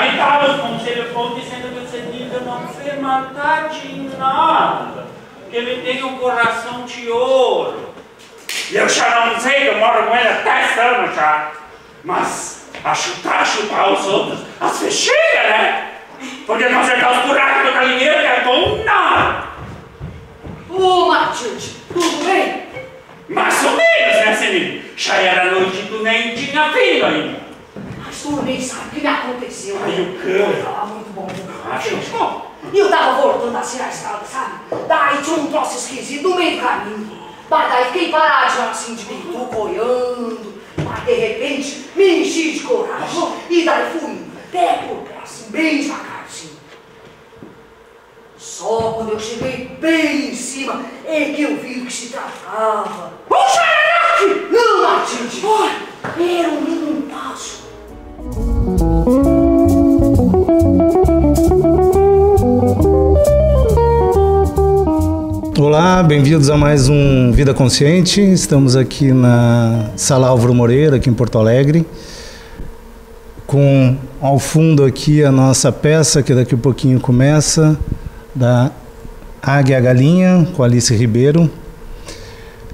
Aí dava os conselhos todos dizendo que esse Nildo não fez maldade em nada, que ele tem um coração de ouro. E eu já não sei, eu moro com ele há 10 anos já, mas a chutar os outros, às vezes chega, né? Porque não acertar os buracos do galinheiro que é bom nada. Ô, Matilde, tudo bem? Mais ou menos, né, Senhor? Já era noite e tu nem tinha vindo ainda. Mas tu nem sabe o que me aconteceu. Ai, o quê? Tava muito bom. Acho bom. E eu tava voltando assim na estrada, sabe? Daí tinha um troço esquisito no meio do caminho. Mas daí fiquei paradinho assim de bico, boiando. Mas de repente me enchi de coragem. E daí fui pé por pé, assim, bem devagarzinho. Só quando eu cheguei bem em cima é que eu vi o que se tratava. Um chararaque! Não, Matilde! Era um menino passo. Olá, bem-vindos a mais um Vida Consciente. Estamos aqui na Sala Álvaro Moreira, aqui em Porto Alegre, com ao fundo aqui a nossa peça, que daqui a pouquinho começa, da Águia e a Galinha, com Alice Ribeiro,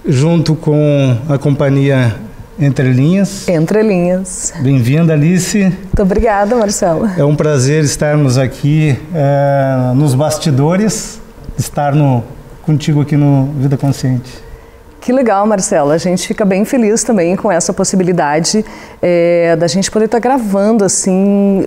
junto com a companhia Entre Linhas. Entre Linhas. Bem-vinda, Alice. Muito obrigada, Marcelo. É um prazer estarmos aqui nos bastidores, estar contigo aqui no Vida Consciente. Que legal, Marcelo. A gente fica bem feliz também com essa possibilidade da gente poder estar gravando, assim,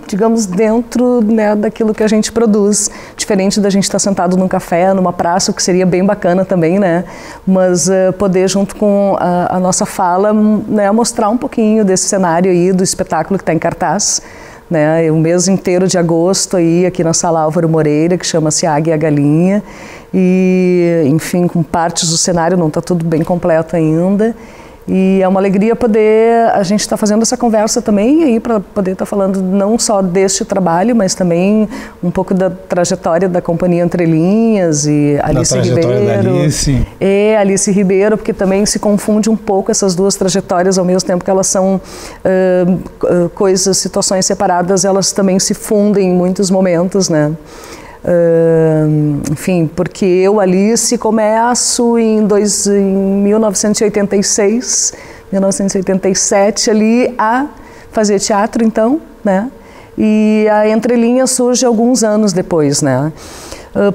digamos, dentro, né, daquilo que a gente produz. Diferente da gente estar sentado num café, numa praça, o que seria bem bacana também, né? Mas poder, junto com a nossa fala, né, mostrar um pouquinho desse cenário aí, do espetáculo que está em cartaz. Né, o mês inteiro de agosto aí aqui na Sala Álvaro Moreira, que chama-se Águia e a Galinha, e enfim, com partes do cenário, não está tudo bem completo ainda, e é uma alegria poder a gente estar fazendo essa conversa também aí para poder estar falando não só deste trabalho, mas também um pouco da trajetória da companhia Entre Linhas e Alice Ribeiro. Alice Ribeiro, porque também se confunde um pouco essas duas trajetórias, ao mesmo tempo que elas são coisas, situações separadas, elas também se fundem em muitos momentos, né? Enfim, porque eu, Alice, começo em 1986, 1987 ali a fazer teatro, então, né? E a Entre Linhas surge alguns anos depois, né?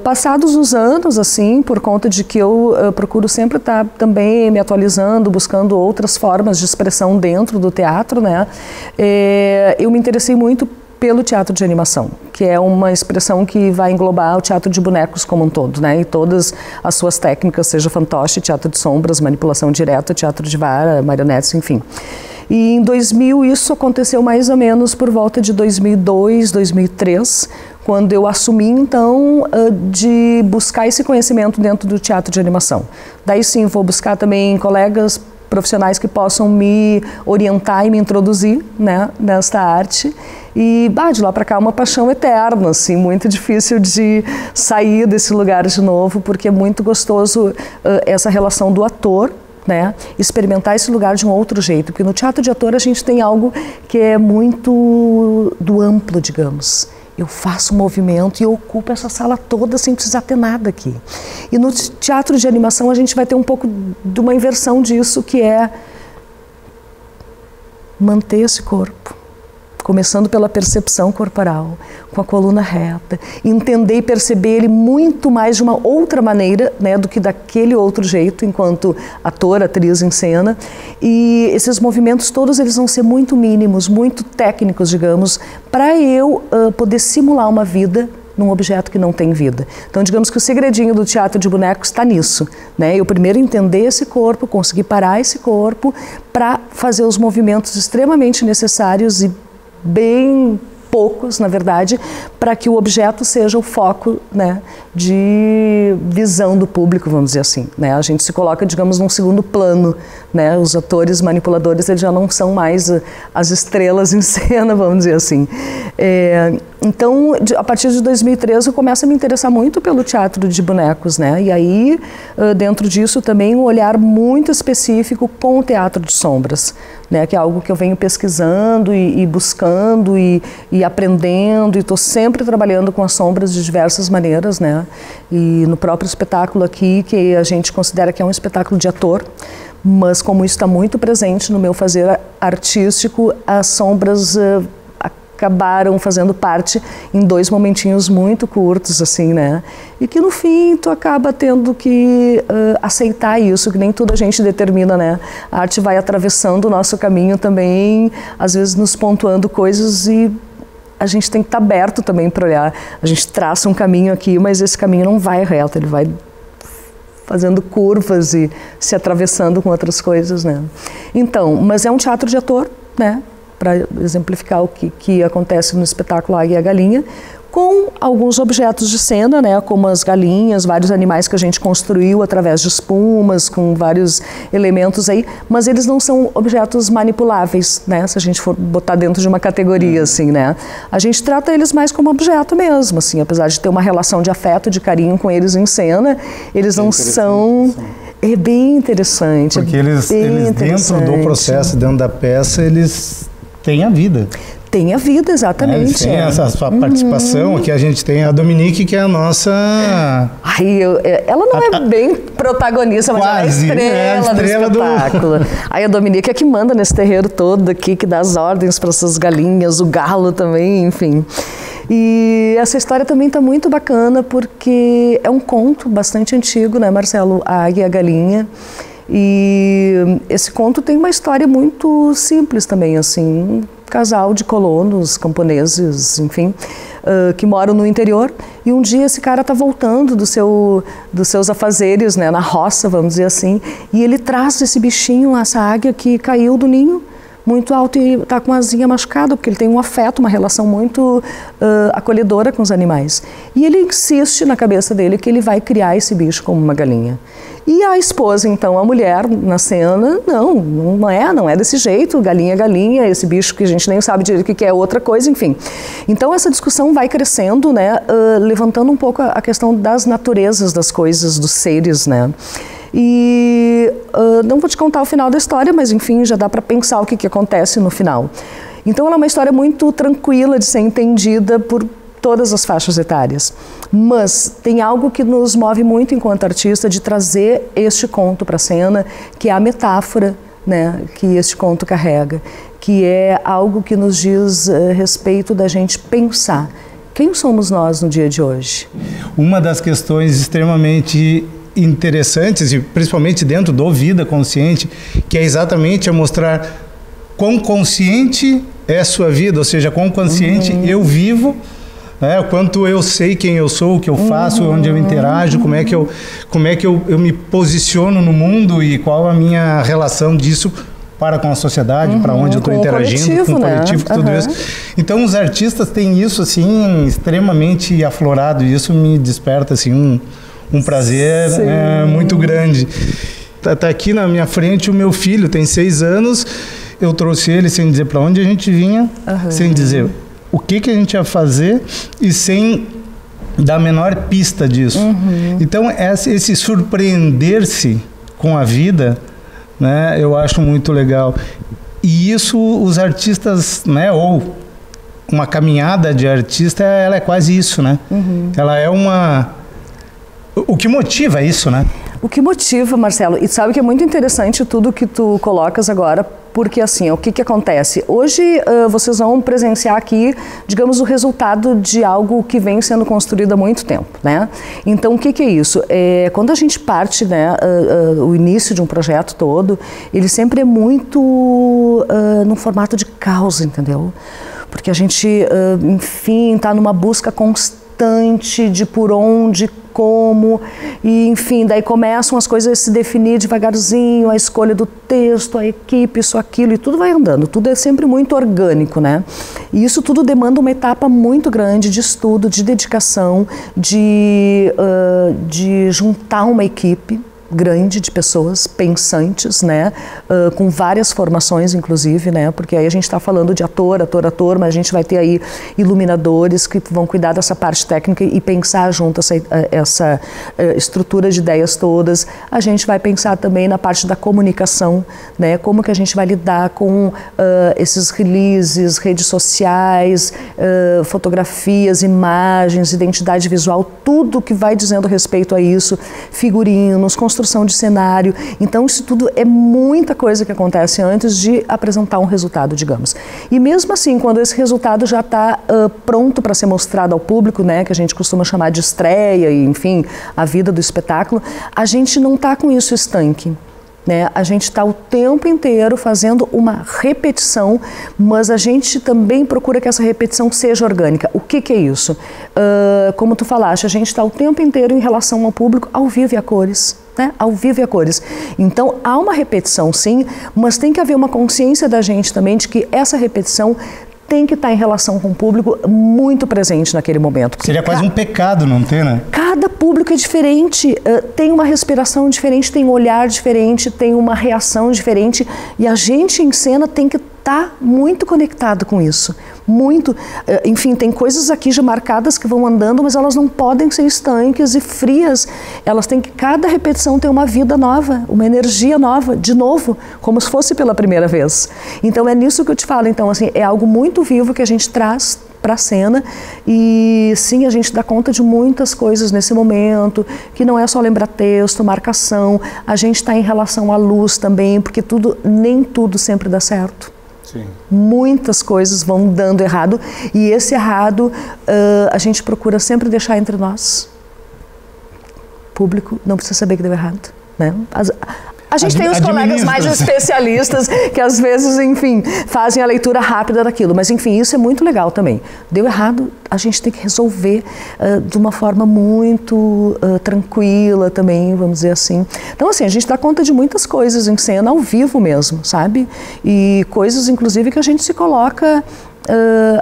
Passados os anos, assim, por conta de que eu procuro sempre estar também me atualizando, buscando outras formas de expressão dentro do teatro, né? Eu me interessei muito pelo teatro de animação, que é uma expressão que vai englobar o teatro de bonecos como um todo, né? E todas as suas técnicas, seja fantoche, teatro de sombras, manipulação direta, teatro de vara, marionetes, enfim. E em 2000 isso aconteceu mais ou menos por volta de 2002, 2003, quando eu assumi então de buscar esse conhecimento dentro do teatro de animação. Daí sim vou buscar também colegas profissionais que possam me orientar e me introduzir, né, nesta arte. E de lá para cá é uma paixão eterna, assim, muito difícil de sair desse lugar de novo, porque é muito gostoso essa relação do ator, né, experimentar esse lugar de um outro jeito, porque no teatro de ator a gente tem algo que é muito do amplo, digamos. Eu faço um movimento e eu ocupo essa sala toda sem precisar ter nada aqui. E no teatro de animação a gente vai ter um pouco de uma inversão disso, que é manter esse corpo. Começando pela percepção corporal, com a coluna reta, entender e perceber ele muito mais de uma outra maneira, né, do que daquele outro jeito, enquanto ator, atriz em cena. E esses movimentos todos eles vão ser muito mínimos, muito técnicos, digamos, para eu poder simular uma vida num objeto que não tem vida. Então, digamos que o segredinho do teatro de bonecos está nisso, né? Eu primeiro entender esse corpo, conseguir parar esse corpo para fazer os movimentos extremamente necessários e bem poucos, na verdade, para que o objeto seja o foco, né, de visão do público, vamos dizer assim, né? A gente se coloca, digamos, num segundo plano, né? Os atores manipuladores, eles já não são mais as estrelas em cena, vamos dizer assim. Então, a partir de 2013, eu começo a me interessar muito pelo teatro de bonecos, né? E aí, dentro disso também, um olhar muito específico com o teatro de sombras, né? Que é algo que eu venho pesquisando e buscando e aprendendo, e estou sempre trabalhando com as sombras de diversas maneiras, né? E no próprio espetáculo aqui, que a gente considera que é um espetáculo de ator, mas como isso está muito presente no meu fazer artístico, as sombras acabaram fazendo parte em 2 momentinhos muito curtos, assim, né? E que no fim tu acaba tendo que aceitar isso, que nem tudo a gente determina, né? A arte vai atravessando o nosso caminho também, às vezes nos pontuando coisas, e a gente tem que estar aberto também para olhar. A gente traça um caminho aqui, mas esse caminho não vai reto, ele vai fazendo curvas e se atravessando com outras coisas, né? Então, mas é um teatro de ator, né? Para exemplificar o que acontece no espetáculo Águia e a Galinha, com alguns objetos de cena, né, como as galinhas, vários animais que a gente construiu através de espumas, com vários elementos aí, mas eles não são objetos manipuláveis, né, se a gente for botar dentro de uma categoria, assim, né. A gente trata eles mais como objeto mesmo, assim, apesar de ter uma relação de afeto, de carinho com eles em cena, eles não são... É bem interessante. Porque eles dentro do processo, dentro da peça, eles têm a vida. Tem a vida, exatamente. Eles têm essa sua participação. Aqui a gente tem a Dominique, que é a nossa... ela não é bem protagonista, mas quase, ela é a estrela do espetáculo. Aí a Dominique é que manda nesse terreiro todo aqui, que dá as ordens para essas galinhas, o galo também, enfim. E essa história também está muito bacana, porque é um conto bastante antigo, né, Marcelo? A Águia e a Galinha. E esse conto tem uma história muito simples também, assim, um casal de colonos, camponeses, enfim, que moram no interior, e um dia esse cara está voltando dos seus afazeres, né, na roça, vamos dizer assim, e ele traz esse bichinho, essa águia que caiu do ninho, muito alto, e está com a asinha machucada, porque ele tem um afeto, uma relação muito acolhedora com os animais. E ele insiste na cabeça dele que ele vai criar esse bicho como uma galinha. E a esposa, então, a mulher, na cena, não é desse jeito, galinha é galinha, esse bicho que a gente nem sabe direito o que é, outra coisa, enfim. Então essa discussão vai crescendo, né, levantando um pouco a questão das naturezas das coisas, dos seres, né. E não vou te contar o final da história, mas enfim, já dá para pensar o que acontece no final. Então ela é uma história muito tranquila de ser entendida por todas as faixas etárias. Mas tem algo que nos move muito enquanto artista, de trazer este conto para a cena, que é a metáfora, né, que este conto carrega, que é algo que nos diz respeito da gente pensar quem somos nós no dia de hoje. Uma das questões extremamente interessantes, e principalmente dentro do Vida Consciente, que é exatamente a mostrar quão consciente é a sua vida, ou seja, quão consciente eu vivo, né, o quanto eu sei quem eu sou, o que eu faço, onde eu interajo, como é que eu me posiciono no mundo e qual a minha relação disso para com a sociedade, para onde eu estou interagindo, com o coletivo, com tudo isso. Então os artistas têm isso assim extremamente aflorado, e isso me desperta assim um prazer muito grande. Tá aqui na minha frente o meu filho, tem 6 anos, eu trouxe ele sem dizer para onde a gente vinha, sem dizer o que a gente ia fazer e sem dar a menor pista disso. Então esse surpreender-se com a vida, né, eu acho muito legal. E isso os artistas, né, ou uma caminhada de artista, ela é quase isso, né? Ela é o que motiva isso, né? O que motiva, Marcelo, e sabe que é muito interessante tudo que tu colocas agora, porque assim, o que acontece? Hoje vocês vão presenciar aqui, digamos, o resultado de algo que vem sendo construído há muito tempo, né? Então, o que é isso? Quando a gente parte, né, o início de um projeto todo, ele sempre é muito num formato de causa, entendeu? Porque a gente, enfim, está numa busca constante de por onde, como, e enfim, daí começam as coisas a se definir devagarzinho, a escolha do texto, a equipe, isso, aquilo, e tudo vai andando, tudo é sempre muito orgânico, né? E isso tudo demanda uma etapa muito grande de estudo, de dedicação, de juntar uma equipe, grande de pessoas pensantes, né, com várias formações, inclusive, né, porque aí a gente está falando de ator, mas a gente vai ter aí iluminadores que vão cuidar dessa parte técnica e pensar junto essa estrutura de ideias todas. A gente vai pensar também na parte da comunicação, né, como que a gente vai lidar com esses releases, redes sociais, fotografias, imagens, identidade visual, tudo que vai dizendo respeito a isso, figurinos, construção de cenário. Então, isso tudo é muita coisa que acontece antes de apresentar um resultado, digamos. E mesmo assim, quando esse resultado já está pronto para ser mostrado ao público, né, que a gente costuma chamar de estreia e, enfim, a vida do espetáculo, a gente não está com isso estanque. Né? A gente está o tempo inteiro fazendo uma repetição, mas a gente também procura que essa repetição seja orgânica. O que é isso? Como tu falaste, a gente está o tempo inteiro em relação ao público, ao vivo e a cores. Né? Ao vivo e a cores. Então, há uma repetição, sim, mas tem que haver uma consciência da gente também de que essa repetição tem que estar em relação com o público muito presente naquele momento. Seria quase um pecado não ter, né? Cada público é diferente, tem uma respiração diferente, tem um olhar diferente, tem uma reação diferente e a gente em cena tem que estar muito conectado com isso. Muito. Enfim, tem coisas aqui já marcadas que vão andando, mas elas não podem ser estanques e frias. Elas têm que, cada repetição tem uma vida nova, uma energia nova, de novo, como se fosse pela primeira vez. Então é nisso que eu te falo. Então, assim, é algo muito vivo que a gente traz para a cena e sim, a gente dá conta de muitas coisas nesse momento, que não é só lembrar texto, marcação, a gente está em relação à luz também, porque nem tudo sempre dá certo. Sim. Muitas coisas vão dando errado e esse errado a gente procura sempre deixar entre nós. O público não precisa saber que deu errado, né? A gente tem os colegas mais especialistas que às vezes, enfim, fazem a leitura rápida daquilo, mas enfim, isso é muito legal também. Deu errado, a gente tem que resolver de uma forma muito tranquila também, vamos dizer assim. Então, assim, a gente dá conta de muitas coisas em cena, ao vivo mesmo, sabe? E coisas, inclusive, que a gente se coloca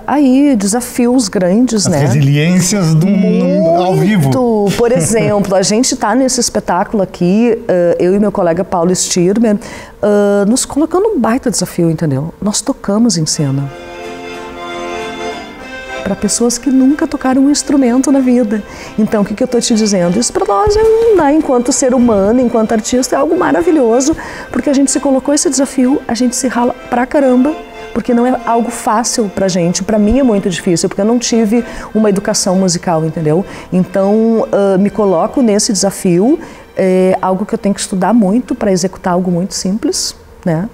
aí, desafios grandes, As né? resiliências do mundo ao vivo. Por exemplo, a gente está nesse espetáculo aqui, eu e meu colega Paulo Stirmer, nos colocando um baita desafio, entendeu? Nós tocamos em cena. Para pessoas que nunca tocaram um instrumento na vida. Então, o que eu estou te dizendo? Isso para nós, né, enquanto ser humano, enquanto artista, é algo maravilhoso, porque a gente se colocou esse desafio, a gente se rala pra caramba, porque não é algo fácil pra gente. Pra mim é muito difícil, porque eu não tive uma educação musical, entendeu? Então, me coloco nesse desafio, algo que eu tenho que estudar muito para executar algo muito simples, né?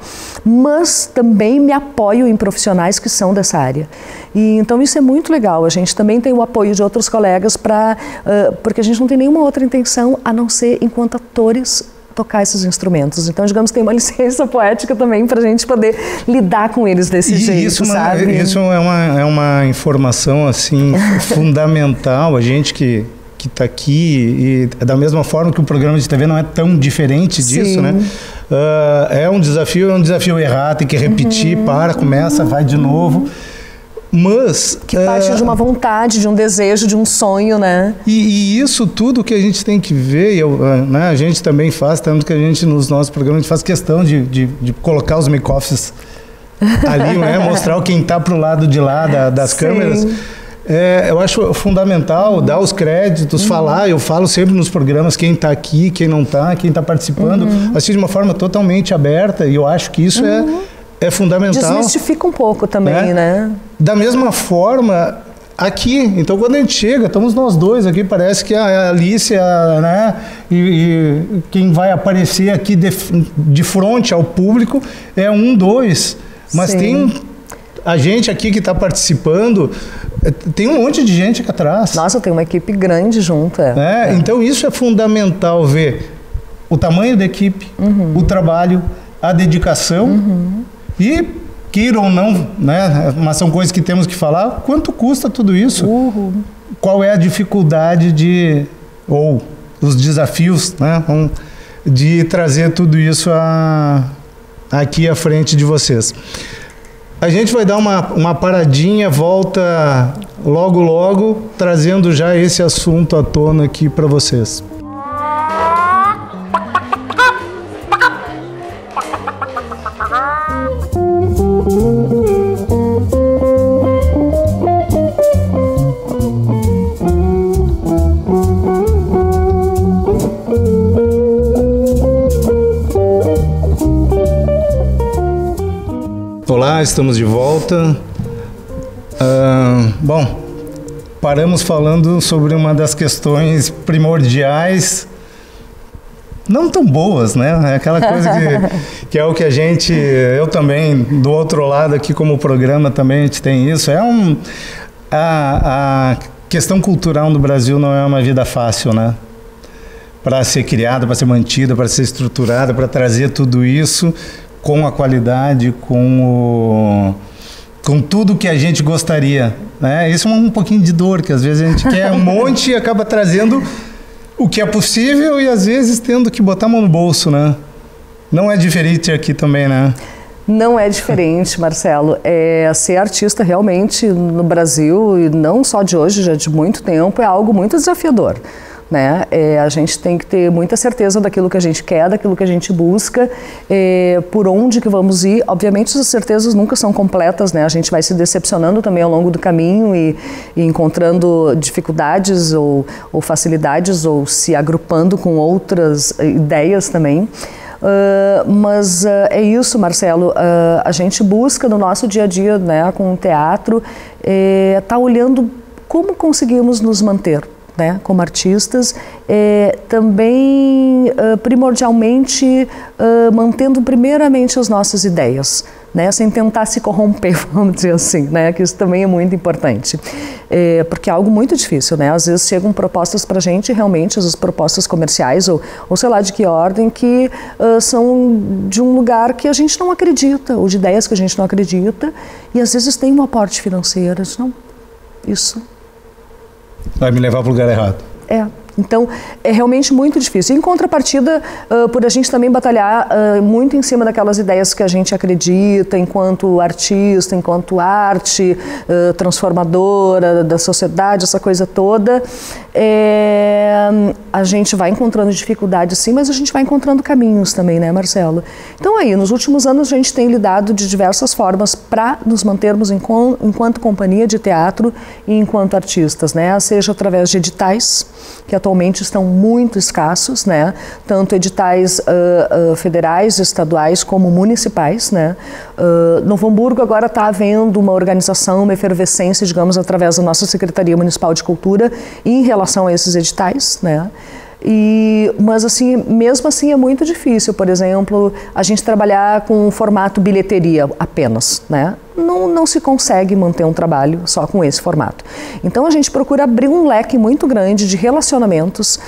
Mas também me apoio em profissionais que são dessa área. E, então isso é muito legal. A gente também tem o apoio de outros colegas porque a gente não tem nenhuma outra intenção a não ser, enquanto atores, tocar esses instrumentos. Então, digamos, tem uma licença poética também para a gente poder lidar com eles desse jeito, sabe? Isso é uma informação, assim, fundamental. A gente que está aqui, e da mesma forma que o programa de TV não é tão diferente disso, sim, né? É um desafio errar, tem que repetir, começa, vai de novo. Mas que parte de uma vontade, de um desejo, de um sonho, né? E isso tudo que a gente tem que ver, né, a gente também faz, tanto que a gente nos nossos programas a gente faz questão de colocar os make-offs ali, né, mostrar quem está pro lado de lá das câmeras. Eu acho fundamental dar os créditos, falar, eu falo sempre nos programas quem está aqui, quem não está, quem está participando, assim de uma forma totalmente aberta, e eu acho que isso é fundamental. Desmistifica um pouco também, né? Da mesma forma, aqui, então quando a gente chega, estamos nós dois aqui, parece que a Alice, né, e quem vai aparecer aqui de frente ao público é dois, mas sim, tem a gente aqui que está participando, tem um monte de gente aqui atrás. Nossa, tem uma equipe grande junto. Então isso é fundamental, ver o tamanho da equipe, o trabalho, a dedicação e, queira ou não, né, mas são coisas que temos que falar, quanto custa tudo isso? Qual é a dificuldade ou os desafios, né, de trazer tudo isso aqui à frente de vocês. A gente vai dar uma paradinha, volta logo, trazendo já esse assunto à tona aqui para vocês. estamos de volta. Bom, paramos falando sobre uma das questões primordiais, não tão boas, né? É aquela coisa que é o que a gente, eu também, do outro lado aqui como programa também a gente tem isso, a questão cultural no Brasil não é uma vida fácil, né? Para ser criada, para ser mantida, para ser estruturada, para trazer tudo isso com a qualidade, com tudo que a gente gostaria, né? Isso é um pouquinho de dor, que às vezes a gente quer um monte e acaba trazendo o que é possível e às vezes tendo que botar a mão no bolso, né? Não é diferente aqui também, né? Não é diferente, Marcelo. Ser artista realmente no Brasil, e não só de hoje, já de muito tempo, é algo muito desafiador, né? A gente tem que ter muita certeza daquilo que a gente quer, daquilo que a gente busca, por onde que vamos ir. Obviamente as certezas nunca são completas, né? A gente vai se decepcionando também ao longo do caminho e encontrando dificuldades ou facilidades, ou se agrupando com outras ideias também. Mas é isso, Marcelo, a gente busca no nosso dia a dia, né, com o teatro, tá olhando como conseguimos nos manter, né, como artistas, também primordialmente mantendo primeiramente as nossas ideias, né, sem tentar se corromper, vamos dizer assim, né, que isso também é muito importante, porque é algo muito difícil, né, às vezes chegam propostas para a gente, realmente, as propostas comerciais ou sei lá de que ordem, que são de um lugar que a gente não acredita, ou de ideias que a gente não acredita, e às vezes tem um aporte financeiro, não, isso vai me levar para o lugar errado. Então, é realmente muito difícil. Em contrapartida, por a gente também batalhar muito em cima daquelas ideias que a gente acredita, enquanto artista, enquanto arte transformadora da sociedade, essa coisa toda, a gente vai encontrando dificuldades sim, mas a gente vai encontrando caminhos também, né, Marcelo? Então aí, nos últimos anos a gente tem lidado de diversas formas para nos mantermos enquanto companhia de teatro e enquanto artistas, né? Seja através de editais, que atualmente estão muito escassos, né? Tanto editais federais, estaduais, como municipais, né? Novo Hamburgo agora está havendo uma organização, uma efervescência, digamos, através da nossa Secretaria Municipal de Cultura em relação a esses editais, né? Mas assim, mesmo assim é muito difícil, por exemplo, a gente trabalhar com um formato bilheteria apenas, né? Não se consegue manter um trabalho só com esse formato. Então a gente procura abrir um leque muito grande de relacionamentos,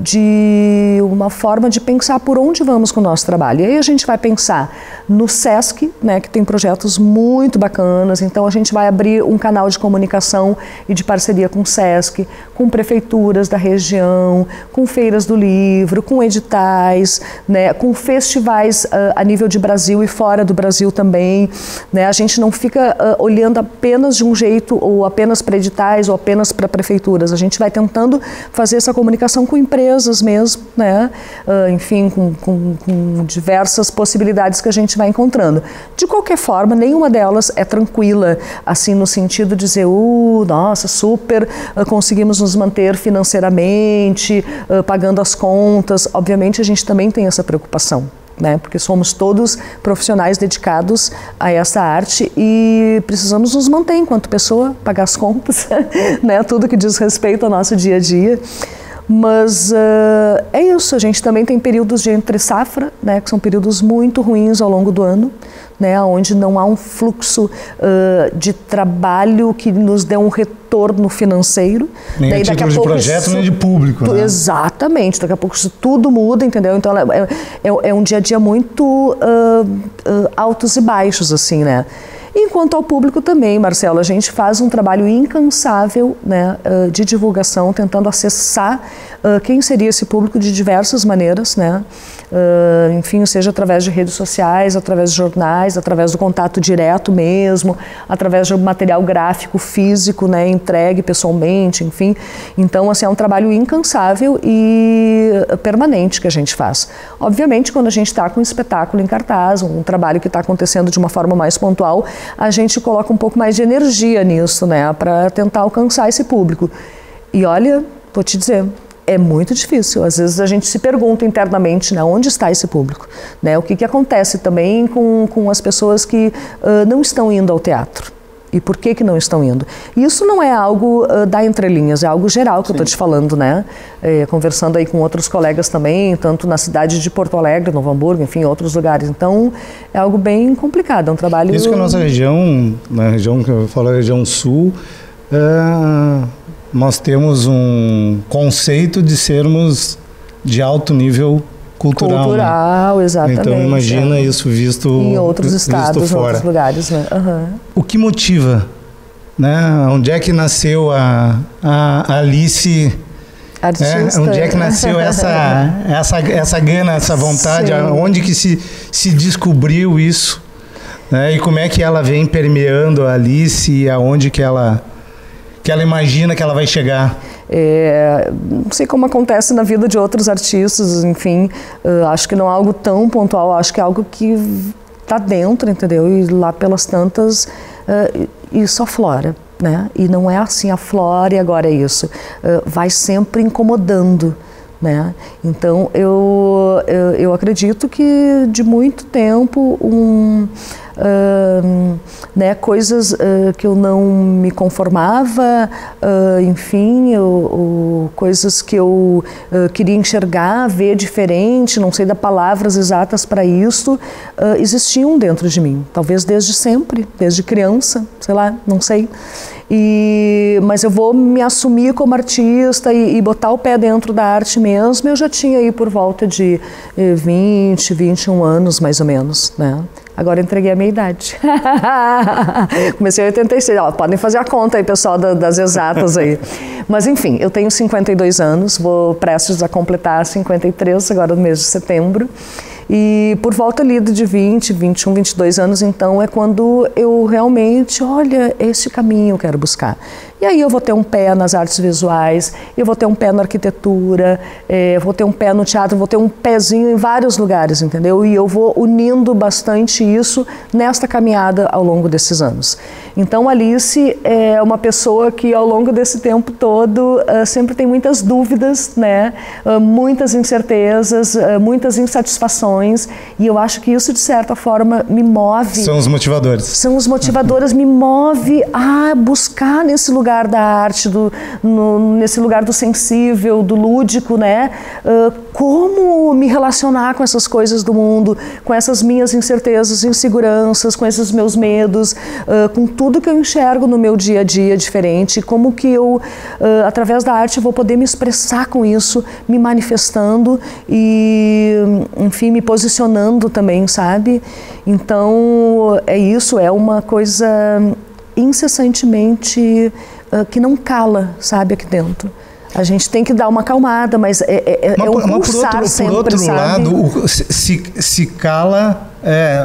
de uma forma de pensar por onde vamos com o nosso trabalho. E aí a gente vai pensar no SESC, né, que tem projetos muito bacanas, então a gente vai abrir um canal de comunicação e de parceria com o SESC, com prefeituras da região, com feiras do livro, com editais, né, com festivais a nível de Brasil e fora do Brasil também, né? A gente não fica olhando apenas de um jeito, ou apenas para editais, ou apenas para prefeituras. A gente vai tentando fazer essa comunicação com empresas mesmo, né? Enfim, com diversas possibilidades que a gente vai encontrando. De qualquer forma, nenhuma delas é tranquila, assim, no sentido de dizer, nossa, super, conseguimos nos manter financeiramente, pagando as contas. Obviamente, a gente também tem essa preocupação, né? Porque somos todos profissionais dedicados a essa arte e precisamos nos manter enquanto pessoa, pagar as contas, né? Tudo que diz respeito ao nosso dia a dia. Mas é isso, a gente também tem períodos de entre safra, né? Que são períodos muito ruins ao longo do ano, né, onde não há um fluxo de trabalho que nos dê um retorno financeiro. Nem a título de projeto, nem de público, né? Exatamente, daqui a pouco isso tudo muda, entendeu? Então é um dia a dia muito altos e baixos, assim, né? Enquanto ao público também, Marcelo, a gente faz um trabalho incansável, né, de divulgação, tentando acessar quem seria esse público de diversas maneiras, né? Enfim, seja através de redes sociais, através de jornais, através do contato direto mesmo, através de material gráfico físico, né, entregue pessoalmente, enfim. Então, assim, é um trabalho incansável e permanente que a gente faz. Obviamente, quando a gente está com um espetáculo em cartaz, um trabalho que está acontecendo de uma forma mais pontual, a gente coloca um pouco mais de energia nisso, né, para tentar alcançar esse público. E olha, vou te dizer, É muito difícil. Às vezes a gente se pergunta internamente, né, onde está esse público? Né? O que acontece também com as pessoas que não estão indo ao teatro? E por que não estão indo? Isso não é algo da entrelinhas, é algo geral que eu estou te falando, né? Conversando aí com outros colegas também, tanto na cidade de Porto Alegre, Novo Hamburgo, enfim, outros lugares. Então, é algo bem complicado, é um trabalho... Isso que a nossa região, na região que eu falo, a região sul, nós temos um conceito de sermos de alto nível cultural, né? Exatamente. Então imagina isso visto em outros estados, em outros lugares, né? O que motiva, né? Onde é que nasceu a Alice artista? Onde é que nasceu essa gana, essa vontade? Sim. Onde que se descobriu isso, né? E como é que ela vem permeando a Alice e aonde que ela imagina que ela vai chegar? Não sei como acontece na vida de outros artistas, enfim, acho que não é algo tão pontual, acho que é algo que está dentro, entendeu? E lá pelas tantas, isso aflora, né? E não é assim, aflora e agora é isso. Vai sempre incomodando, né? Então, eu acredito que de muito tempo, né, coisas que eu não me conformava, enfim, coisas que eu queria enxergar, ver diferente, não sei dar palavras exatas para isso, existiam dentro de mim, talvez desde sempre, desde criança, sei lá, não sei. Mas eu vou me assumir como artista e botar o pé dentro da arte mesmo. Eu já tinha aí por volta de 20, 21 anos, mais ou menos, né? Agora entreguei a minha idade. Comecei em 86. Ó, podem fazer a conta aí, pessoal das exatas aí. Mas, enfim, eu tenho 52 anos, vou prestes a completar 53, agora no mês de setembro. E por volta ali de 20, 21, 22 anos, então, é quando eu realmente, olha, este caminho eu quero buscar. E aí eu vou ter um pé nas artes visuais, eu vou ter um pé na arquitetura, vou ter um pé no teatro, vou ter um pezinho em vários lugares, entendeu? E eu vou unindo bastante isso nesta caminhada ao longo desses anos. Então, Alice é uma pessoa que ao longo desse tempo todo sempre tem muitas dúvidas, né? Muitas incertezas, muitas insatisfações, e eu acho que isso de certa forma me move. São os motivadores. São os motivadores, me move a buscar nesse lugar da arte, nesse lugar do sensível, do lúdico, né? Como me relacionar com essas coisas do mundo, com essas minhas incertezas, inseguranças, com esses meus medos, com tudo que eu enxergo no meu dia a dia diferente, como que eu, através da arte, vou poder me expressar com isso, me manifestando e, enfim, me posicionando também, sabe? Então, é isso, é uma coisa incessantemente que não cala, sabe, aqui dentro. A gente tem que dar uma acalmada, mas um pulsar sempre, por outro sabe? lado, se cala,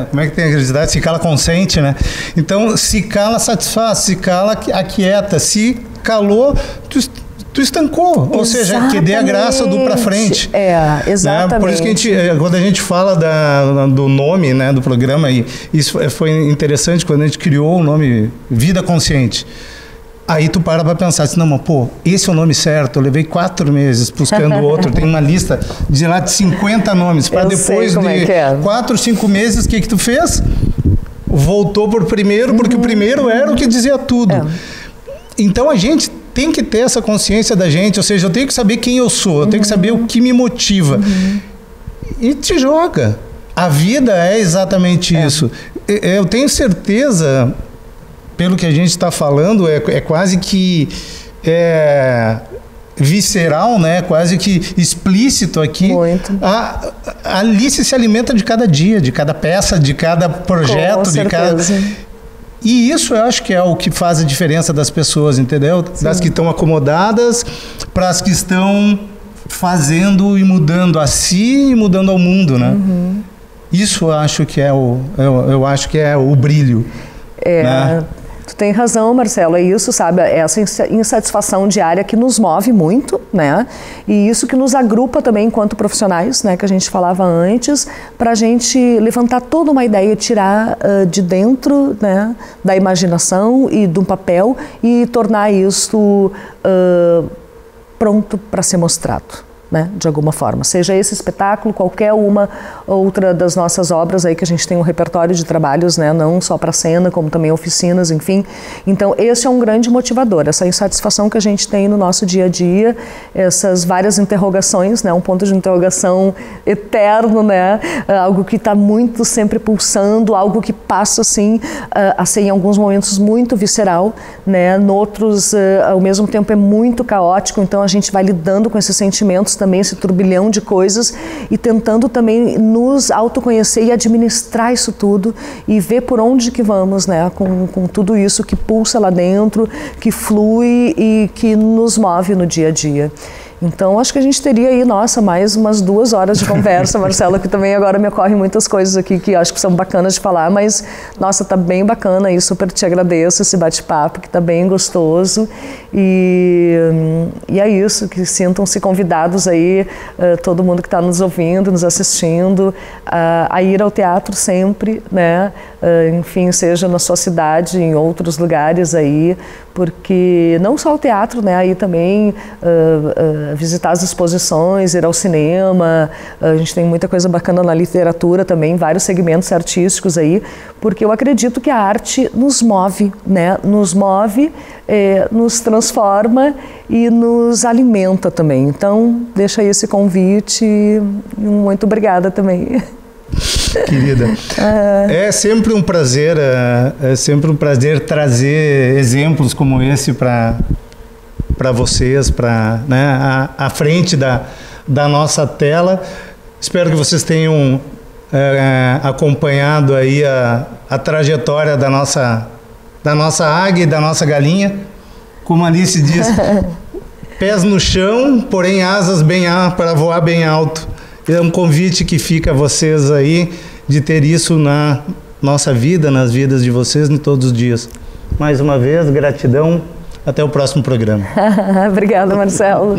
como é que tem a curiosidade? Se cala, consente, né? Então, se cala, satisfaz, se cala, aquieta, se calou, tu estancou, exatamente. Ou seja, que dê a graça do pra frente. Exatamente. Né? Por isso que quando a gente fala do nome, né, do programa, e isso foi interessante quando a gente criou o nome Vida Consciente. Aí tu para pensar assim, não, mas pô, esse é o nome certo, eu levei 4 meses buscando outro, tem uma lista de 50 nomes, para depois de 4, 5 meses, o que tu fez? Voltou por primeiro, porque o primeiro era o que dizia tudo. Então a gente tem que ter essa consciência da gente, ou seja, eu tenho que saber quem eu sou, eu tenho que saber o que me motiva. E te joga. A vida é exatamente isso. Eu tenho certeza, pelo que a gente está falando, é quase que visceral, né? Quase que explícito aqui. Muito. A Alice se alimenta de cada dia, de cada peça, de cada projeto, de cada... E isso eu acho que é o que faz a diferença das pessoas, entendeu? Sim. Das que estão acomodadas para as que estão fazendo e mudando a si e mudando ao mundo, né? Isso eu acho que é eu acho que é o brilho. Né? Tu tem razão, Marcelo, é isso, sabe? Essa insatisfação diária que nos move muito, né? E isso que nos agrupa também enquanto profissionais, né? Que a gente falava antes, para a gente levantar toda uma ideia, tirar de dentro, né? Da imaginação e do papel e tornar isso pronto para ser mostrado, né, de alguma forma. Seja esse espetáculo, qualquer uma outra das nossas obras aí que a gente tem um repertório de trabalhos, né, não só para cena, como também oficinas, enfim. Então, esse é um grande motivador, essa insatisfação que a gente tem no nosso dia a dia, essas várias interrogações, né, um ponto de interrogação eterno, né, algo que está muito sempre pulsando, algo que passa assim, a ser em alguns momentos muito visceral, né, noutros, ao mesmo tempo é muito caótico, então a gente vai lidando com esses sentimentos também, esse turbilhão de coisas e tentando também nos autoconhecer e administrar isso tudo e ver por onde que vamos, né, com tudo isso que pulsa lá dentro, que flui e que nos move no dia a dia. Então, acho que a gente teria aí, nossa, mais umas 2 horas de conversa, Marcelo, que também agora me ocorrem muitas coisas aqui que acho que são bacanas de falar, mas, nossa, tá bem bacana aí, super te agradeço esse bate-papo, que tá bem gostoso, e é isso, que sintam-se convidados aí, todo mundo que está nos ouvindo, nos assistindo, a ir ao teatro sempre, né, enfim, seja na sua cidade, em outros lugares aí, porque não só o teatro, né, aí também visitar as exposições, ir ao cinema, a gente tem muita coisa bacana na literatura também, vários segmentos artísticos aí, porque eu acredito que a arte nos move, né, nos transforma e nos alimenta também. Então, deixa aí esse convite e muito obrigada também. Querida, é sempre um prazer trazer exemplos como esse para vocês, né, à frente da nossa tela. Espero que vocês tenham acompanhado aí a trajetória da nossa águia e da nossa galinha. Como a Alice diz, pés no chão, porém asas para voar bem alto. É um convite que fica a vocês aí de ter isso na nossa vida, nas vidas de vocês, em todos os dias. Mais uma vez, gratidão. Até o próximo programa. Obrigada, Marcelo.